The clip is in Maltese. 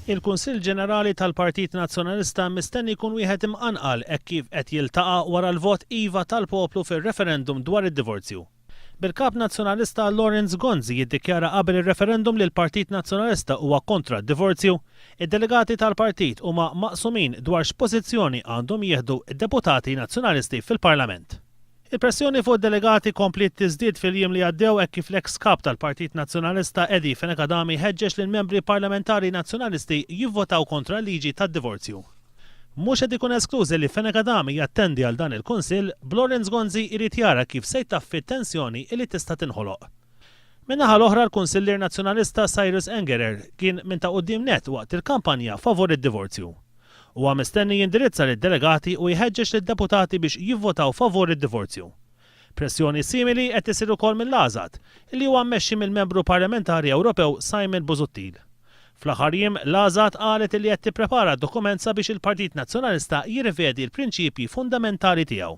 Il-Kunsill Ġenerali tal-Partit Nazzjonalista mistenni jkun wieħed imqanqal hekk kif qed jiltaqa' wara l-vot iva tal-poplu fir-referendum dwar id-divorzju. Bil-kap nazzjonalista Lawrence Gonzi jiddikjara qabel ir-referendum li l-Partit Nazzjonalista huwa kontra d-divorzju, id-delegati tal-partit huma maqsumin dwar x'pożizzjoni għandhom jieħdu d-deputati nazzjonalisti fil-Parlament. Il-pressjoni fuq delegati komplit tiżdied fil-jiem li għaddew hekk kif l-eks kap tal-Partit Nazzjonalista Edi Fenekadami ħeġġeġ lil membri parlamentari nazzjonalisti jivvotaw kontra l-liġi tad-divorzju. Mhux qed ikun esklużi li Fenekadami jattendi għal dan il-Kunsill, Lawrence Gonzi jrid jara kif se jtaffi t-tensjoni li tista' tinħoloq. Min-naħa l-oħra l-Kunsillier Nazzjonalista Cyrus Engerer kien minn ta' quddiem net waqt il-kampanja favur id-divorzju. Huwa mistenni jindirizza lid-delegati u jħeġġeġ lid-deputati biex jivvotaw favur id-divorzju. Pressjoni simili qed isir ukoll mill-Għażad, li huwa mmexxi mill-membru parlamentari Ewropew Simon Busuttil. Fl-aħħar jiem l-Għażad qalet li qed tipprepara dokument sabiex il-Partit Nazzjonalista jirrivedi l-prinċipji fundamentali tiegħu.